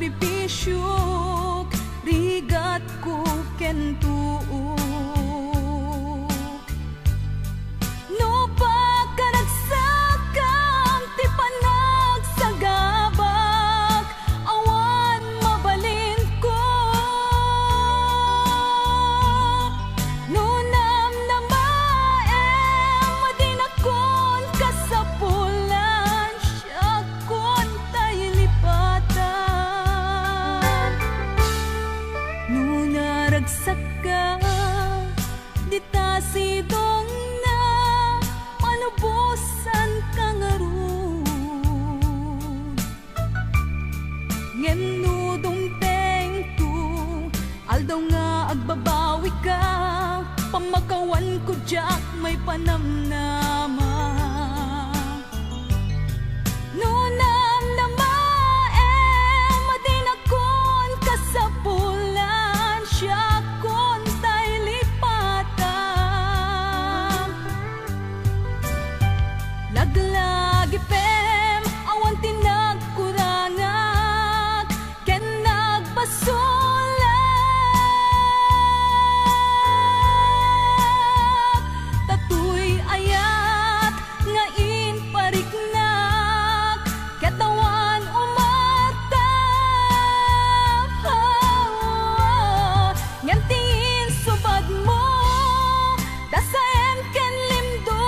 sakripisyo rigat ko kentuo. No pagkanagsakam ti panagsagabak awan mabalin ko. No namnamaem madinakon kasapulan siya kon tayo lipatan. No naragsak ka di ta sidong na malubusan ka nga ron. Ngem no dumteng tu aldaw nga agbabawi ka pamakawan ko jak may panamnama. No namnamaem madinakon kasapulan siya kon tayo lipatan. Laglag ipem awan tinagkurangak ken nagpasulak. Tatuy ayat nga inpariknak katawan umatap. Ngem tingin subad mo dasaem ken limdo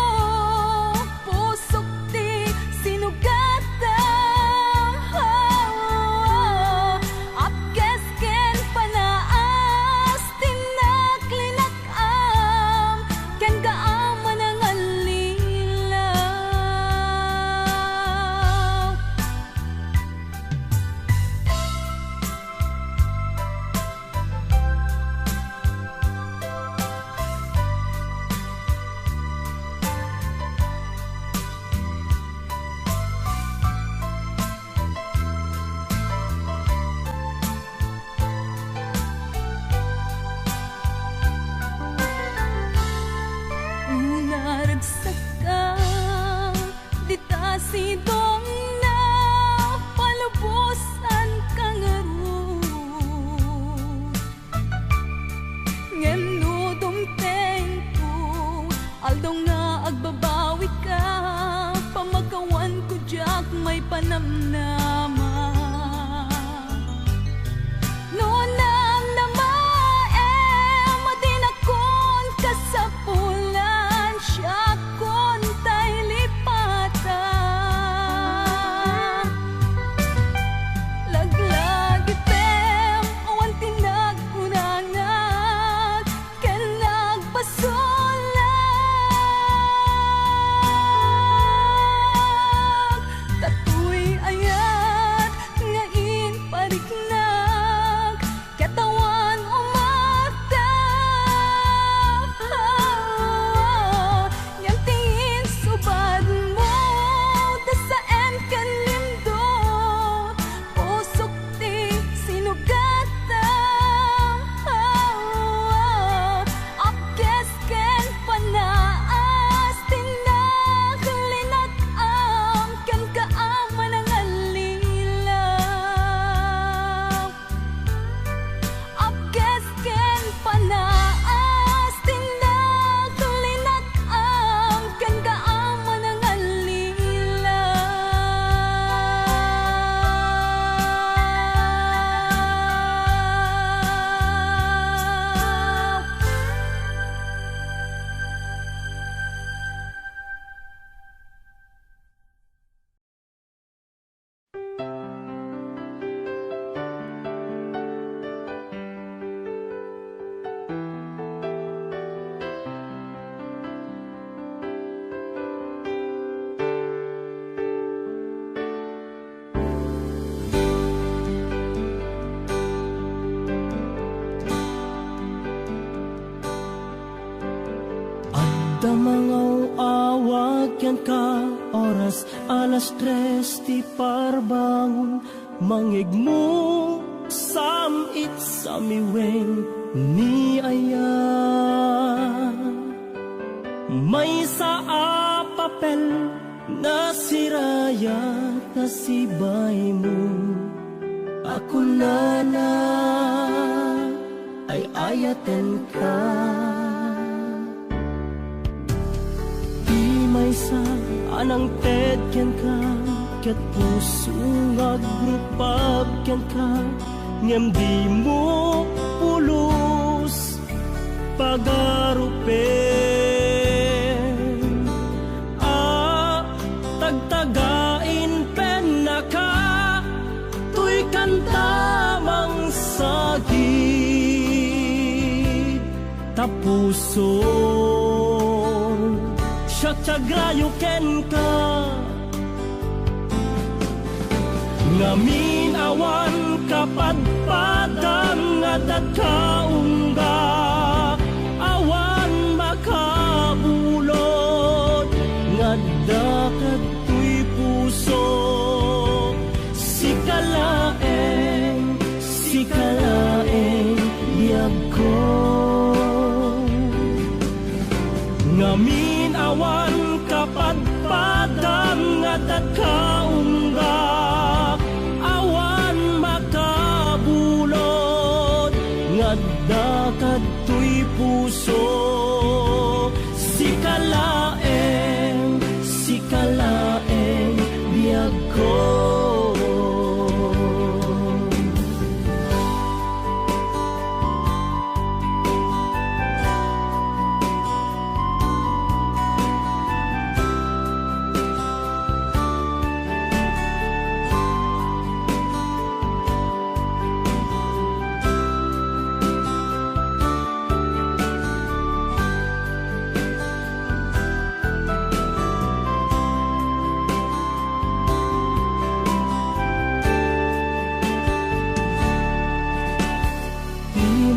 pusok ti sinugatam. Apkes ken panaas tinaklinakam ken gaaman ang alilaw. Naragsak ka di ta sidong na palubusan ka nga ron. Ngem no dumteng ko aldaw nga agbabawi ka pamakawan ko jak may panamnama. No namnamaem madinakon kasapulan siya kon tayo lipatan. Laglag ipem awan tinagkurangak ken nagpasulak. Tatuy ayat nga inpariknak katawan umatap. Ngem tingin subad mo dasaem ken limdo pusok ti sinugatam. Apkes ken panaas tinaklinakam ken kaaman ang alilaw. Apkes ken panaas tinaklinakam ken kaaman ang alilaw. Damangaw awag yan ka oras alas 3 ti parbangon mangigmo samit samiweng ni aya. May sa papel na siraya na sibay mo ako na ay ayaten ka. Di may sa anang tedyan ka, ket puso nga grupab ken ka, ngem di mo pulos pagarupen. Tagtagain pen na ka, tuy kantamang sagid tapuson siya tiagrayo ken ka. Ngamin awan kapadpadang nga dagkaungga, awan makabulod nga dakat tuy puso. Sikalaeng biyag ko, ngamin awan kapadpadang nga dagkaungga, awan makabulod nga dakat tuy puso. Sikalaeng biyag ko.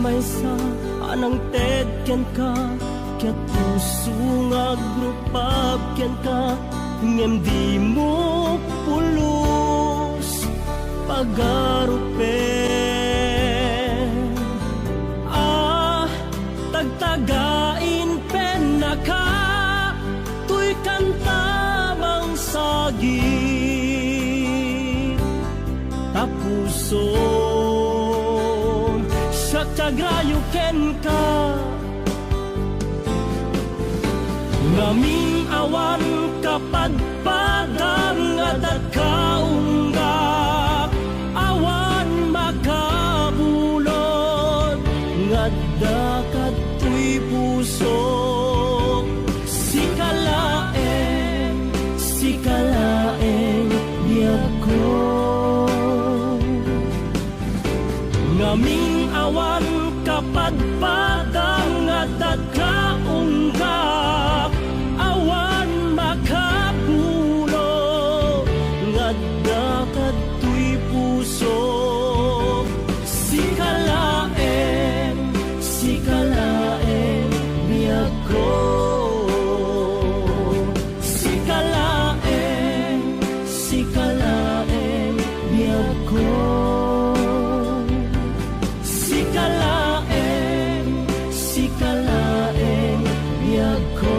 May sa anang tedyan ka, ket puso nga grupab ken ka, ngem di mo pulos pagarupen. Tagtagain pen na ka, tuy kantamang sagid tapuson siya tiagrayo ken ka. Ngamin awan kapadpadang nga dagkaungga, awan makabulod nga dakat tuy puso. Sikalaeng biyag ko, ngamin awan kapadpadang nga dagkaungga, awan makabulod nga dakat tuy puso. Sikalaeng biyag ko, sikalaeng biyag ko. Sikalaeng biyag ko.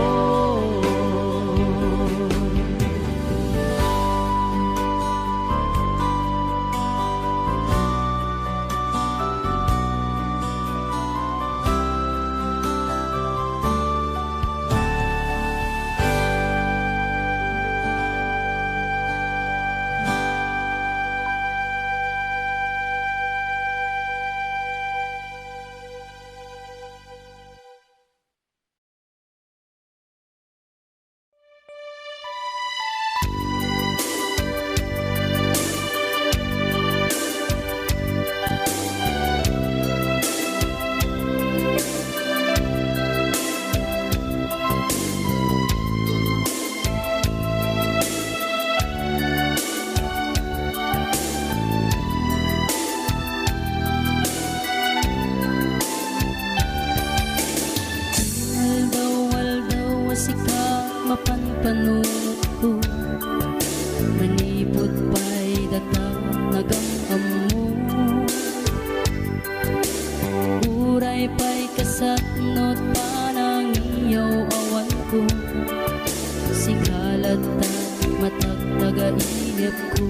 matagtagainip ko.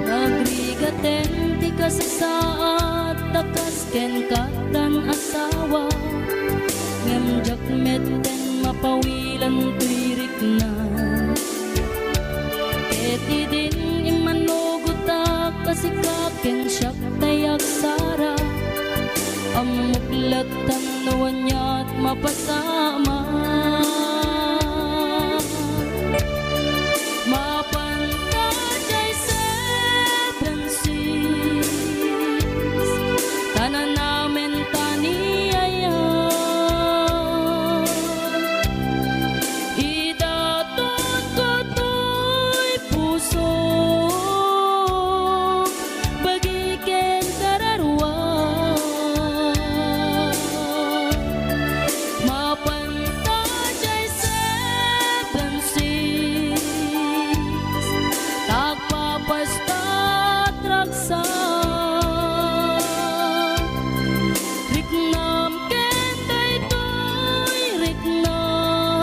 Nagrigat kasasaat takas ken katan asawa ngem jakmet den mapawilan tuirik na eti din imanugutak kasikaken siyak tayak sara amuklat tanuan niya't mapasama mapantajay seven seas tanan namin taniyaya idatot ko to'y puso bagiken kararwa mapantajay seven seas tagpapastat raksa riknam ken daytoy riknam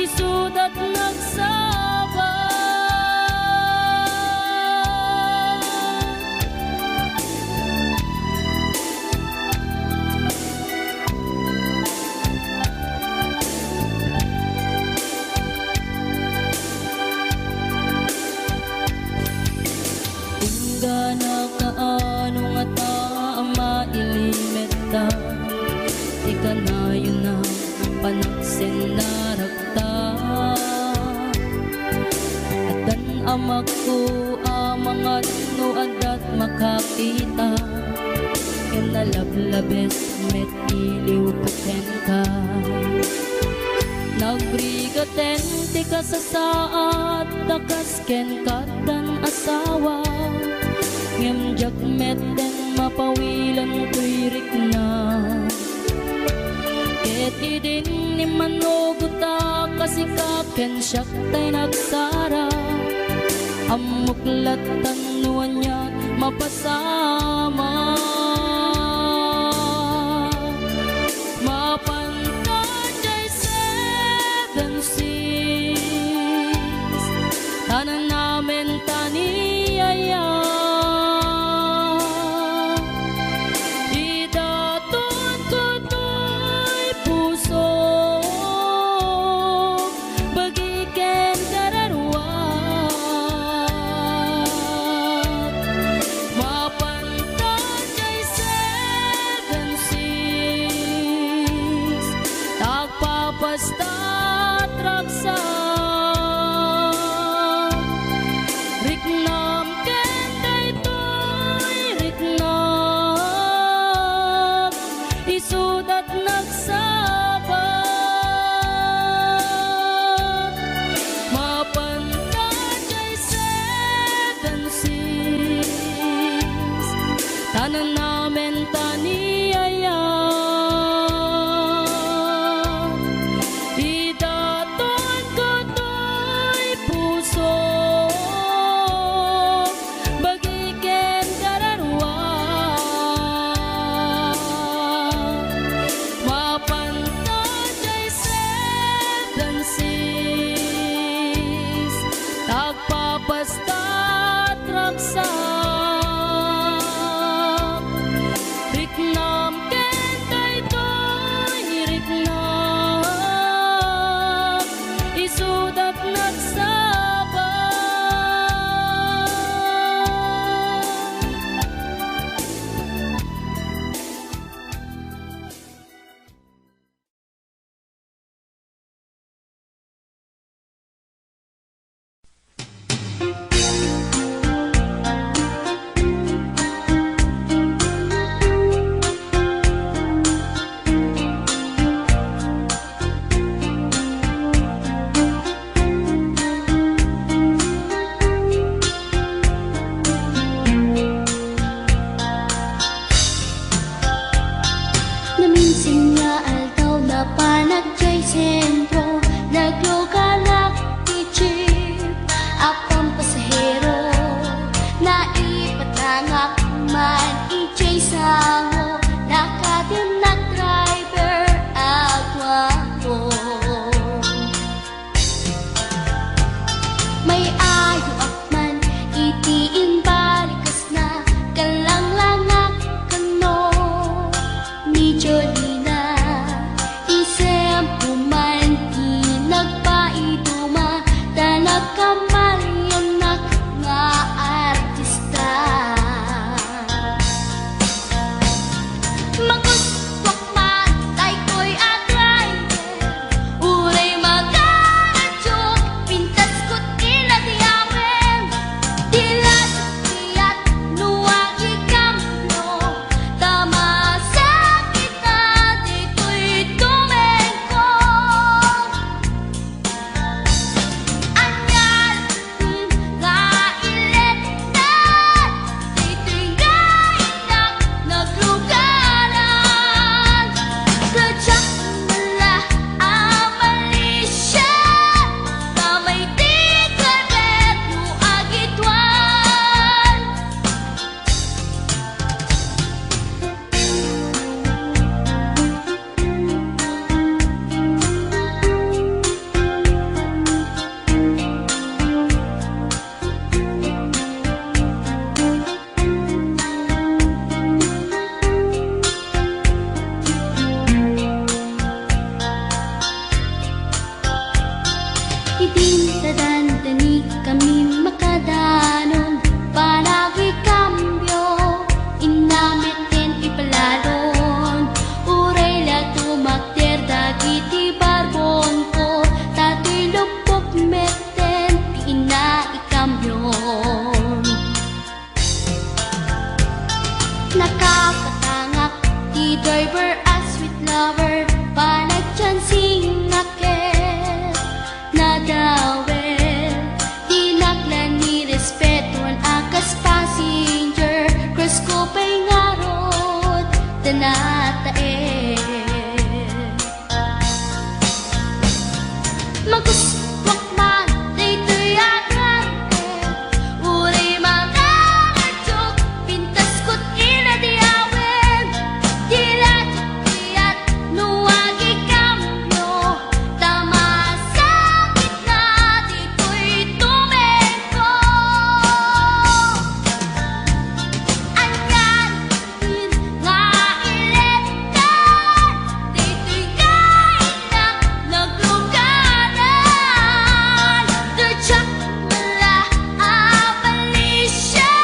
isudat nagsaba Tunggana kaano nga taama ilimeta ika na yun na panaksin na rakta atan amak ko amangan no adat makakita kinalablabes met iliw paten ka nagbrigaten ti kasasaat takas ken katan asawa ngem jakmet den mapawilan tuirik na ket idin ni manuguta kasikaken siyak tay nagsara amuklat tanuan niya mapasama mapantajay seven seas tanan namin taniyaya idaton ko to'y puso bagiken kararwa mapantajay seven seas tagpapastat raksa riknam ken daytoy riknam isudat nagsaba mapantajay seven seas tanan namin taniyaya idaton ko to'y puso bagiken kararwa mapantajay seven seas tagpapastat raksa riknam ken daytoy riknam isudat nagsaba sanatae maguswak man dito'y agante uri mga adyok pintas ko't inadiawin dilat at nuwagi kamyo tama sa gitna dito'y tumeko anyan nga ilet ka dito'y kain na naglugaran tudyak mula abalisya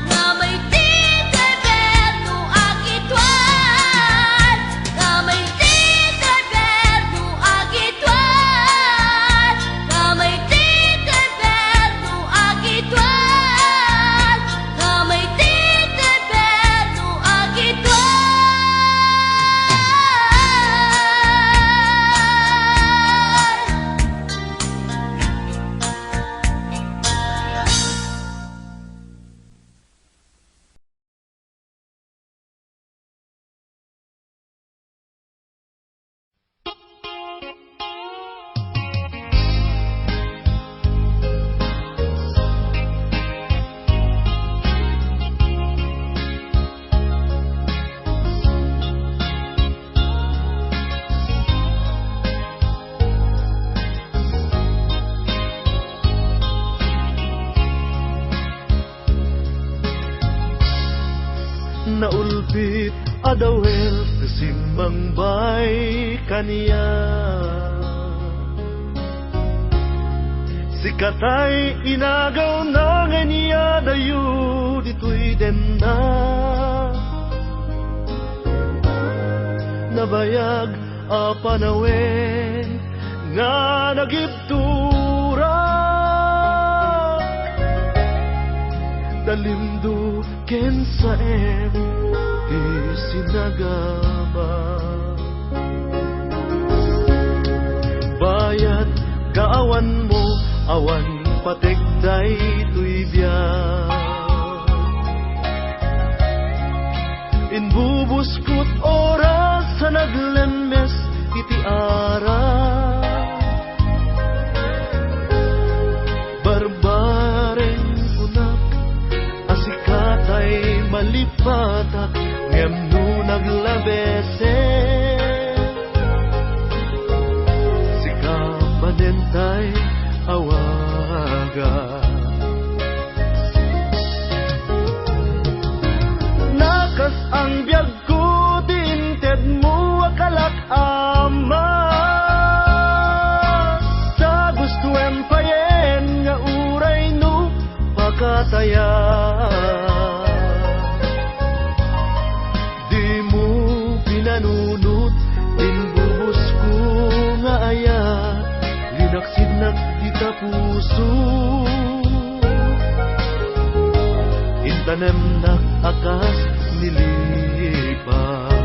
nga may titerberno agitwan nga may titerberno agitwan nga may titerberno agitwan nga may titerberno agitwan Naulpit adawel kasimbang bay kaniya sikatay inagaw na nga niya dayo dito'y denda nabayag a panawen nga nagibtura dalimdo ken sa di sinagama bayat kaawan mo awan pategday tuy biyak inbubuskot oras sa naglemes iti ara barbareng unak asikatay malipatak ngem no naglabese sikapanentay awaga nakas ang biyag ko dinted mo akalak ama sa gusto empayen nga uray no pakataya nanunot din bubos ko nga aya linaksidnak dita puso intanem nak akas nilipas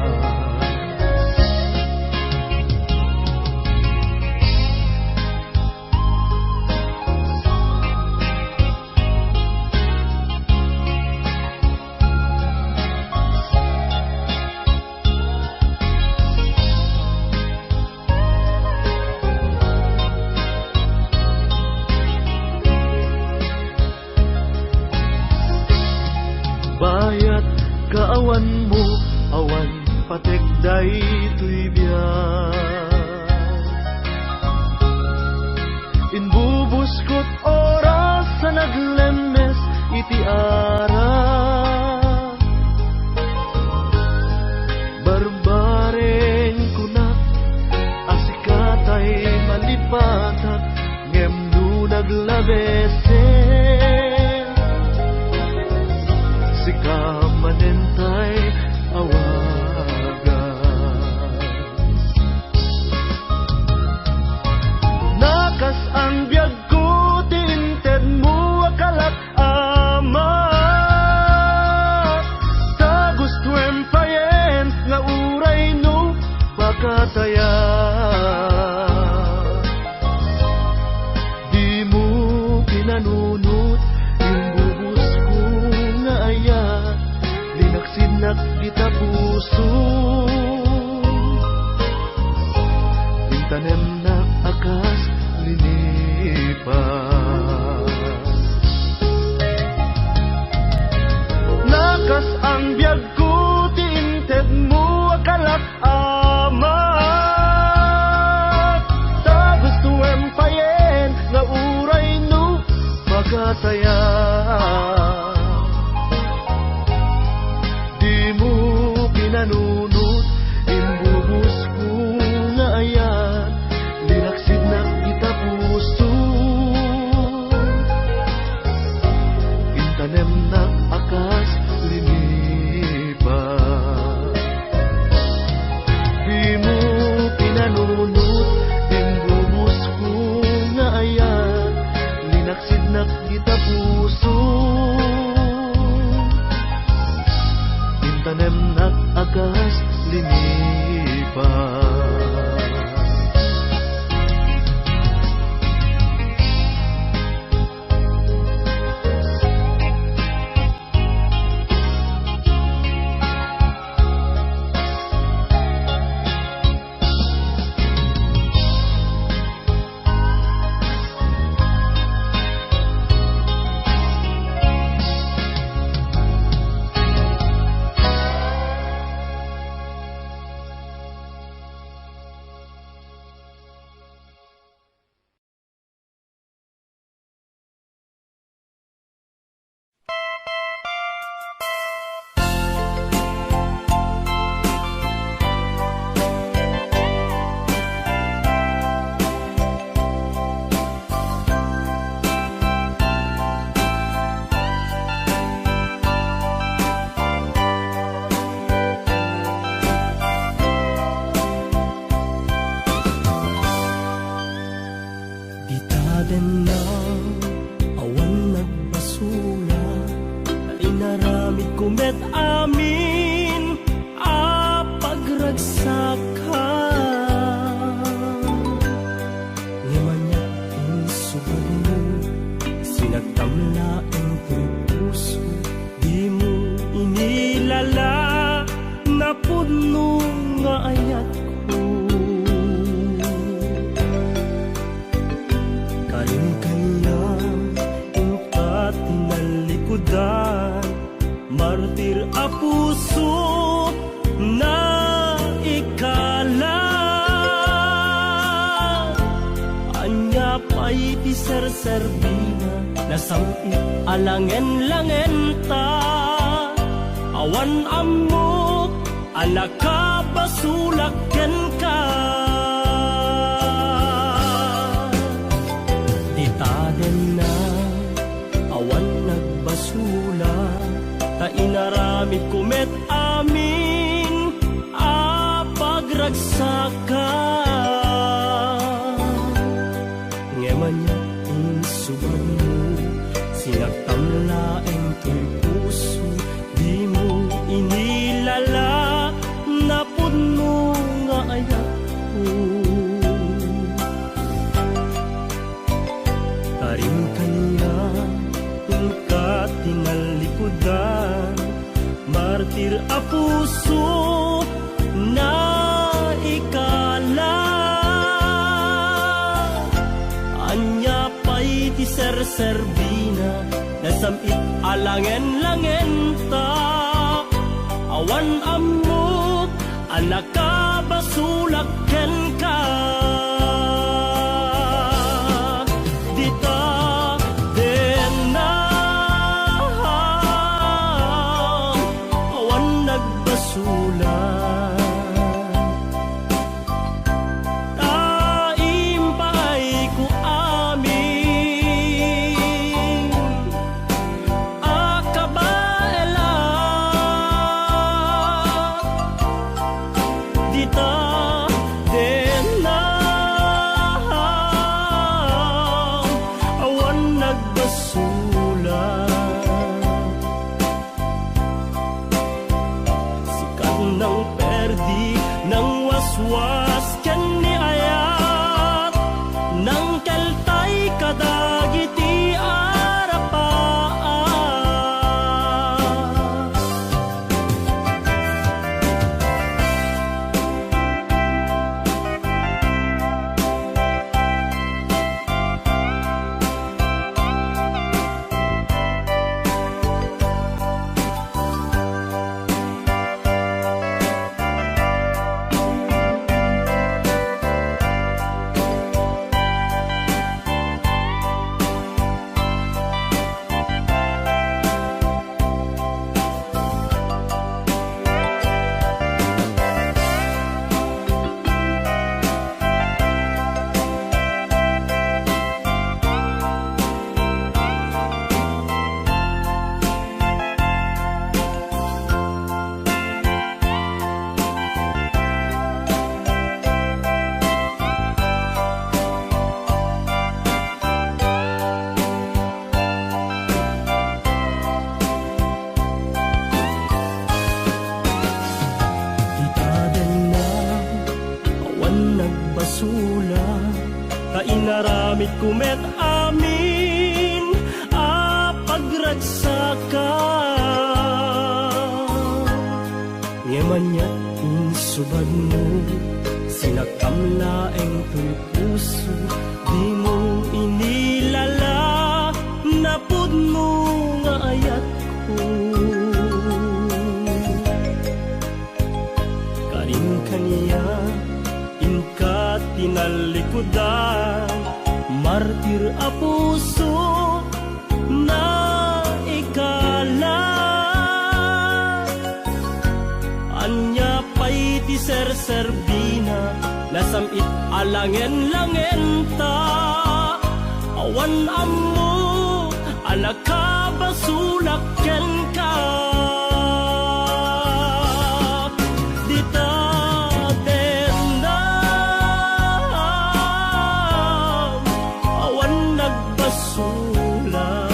bayat kaawan mo awan pategday tuy biyak inbubuskot oras sa naglemes iti ara barbareng kunak asikatay malipatak ngem no naglabese sikamanentay awaga nakas ang biyag ko tinted mo akalak ama sa gusto empayen nga uray no pakataya di mo pinano ita puso. Yung tanem na akas linipas. Nakas ang biyag ko, tiinted mo akalat amat. Ta gusto empayen, nga uray no magataya. Di mo pinanunot, imbuhos ko nga ayan, linaksid na kita puso. Intanem na akas linipas. Di mo pinanunot, imbuhos ko nga ayan, linaksid na kita puso. Intanem na akas linipas. Ditaden na awan nagbasula, na inaramid kumet amin a pagragsaka. Ngimanya insubad mo, sinagtamla ang puso, di mo inilala na puno nga ayat ko. Martir a puso na ikala, anya pa'y ti serserbina, nasamit alangen-langen ta. Awan amok, anak ka basulaken ka. Ditaden na awan nagbasula, ta inaramid kumet amin a pagragsaka. Ngemanya insubad mo, sinagtamlaeng to'y puso, di mo inilala na puno nga ayat ko. Karim kanya ka tinalikudan, martir a puso na ikala, anya pa'y ti serserbina, nasamit alangen-langen ta. Awan amok, anak ka basulaken ka. Dita den na ngaramid kumet amin a pagragsaka. Ngemanya insubad mo sinakamlaeng to'y puso, di mo inilala napud mo nga ayat ko. Karin kaniya inka tinalikudan, martir a puso na ikala. Anya pa'y ti ser-serbina, nasamit alangen-langen ta. Awan ammo, anak ka basulakyan ka. Dita denam, awan nagbasulat.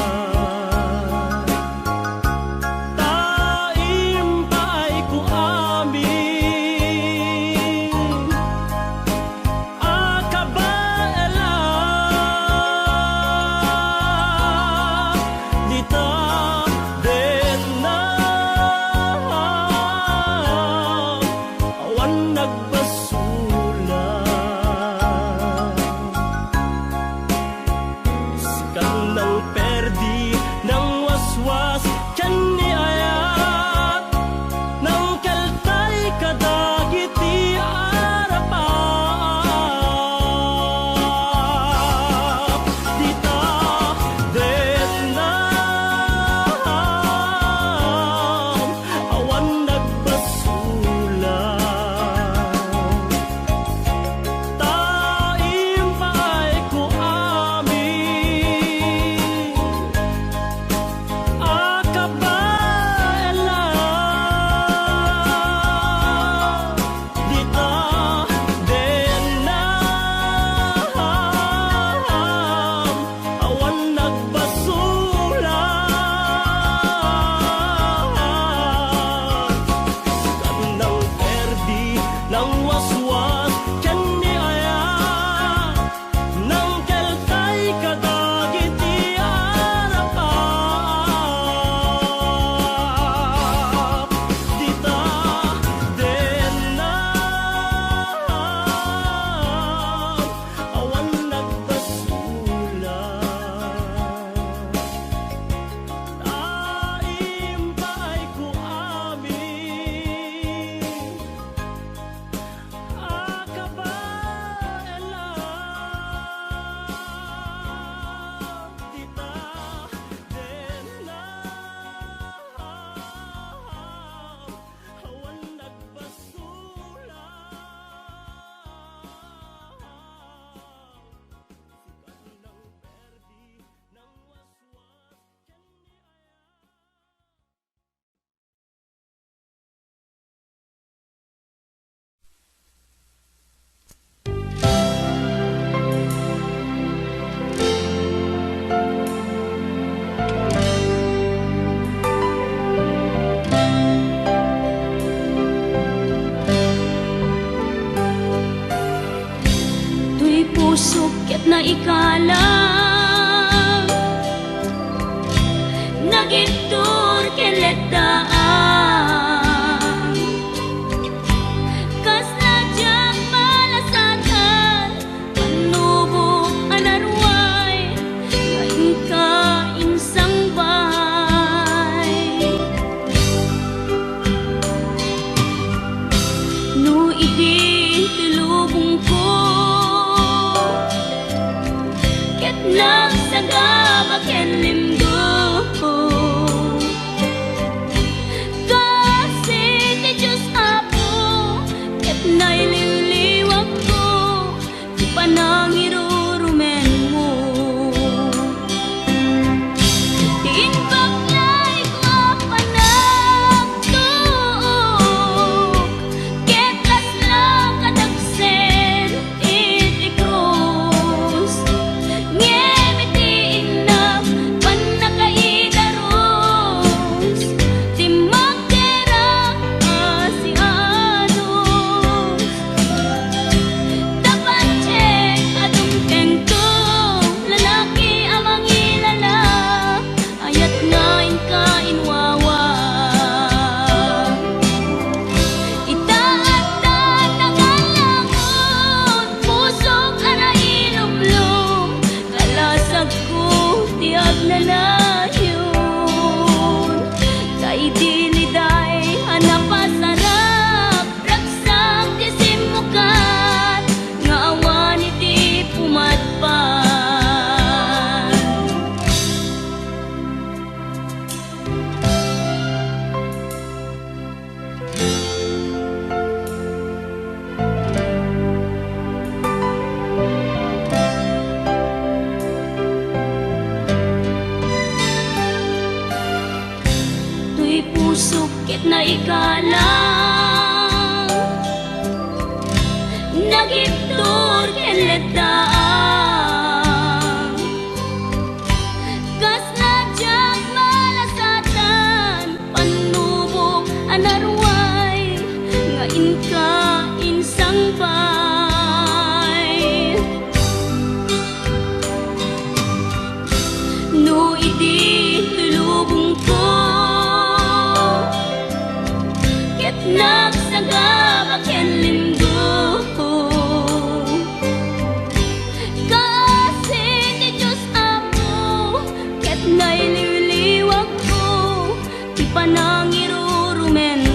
Na ikalang nagitur keletaan kas nadyang malasatan panubo anarway ngayon ka insang bahay no idin tilubong ko ket sukit na ikalang nagiptor kenledaan kas nadyag malasatan panubok anarway nga inka insang bay no idi tulubong ko ket nagsagabak ken lindo kasi ni Diyos ako ket naililiwag ko ti panangirurumen